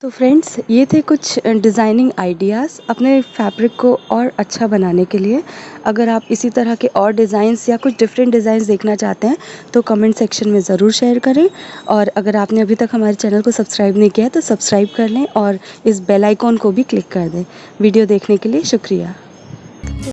तो फ्रेंड्स, ये थे कुछ डिज़ाइनिंग आइडियाज़ अपने फैब्रिक को और अच्छा बनाने के लिए। अगर आप इसी तरह के और डिज़ाइंस या कुछ डिफरेंट डिज़ाइंस देखना चाहते हैं तो कमेंट सेक्शन में ज़रूर शेयर करें। और अगर आपने अभी तक हमारे चैनल को सब्सक्राइब नहीं किया है तो सब्सक्राइब कर लें और इस बेल आइकॉन को भी क्लिक कर दें। वीडियो देखने के लिए शुक्रिया।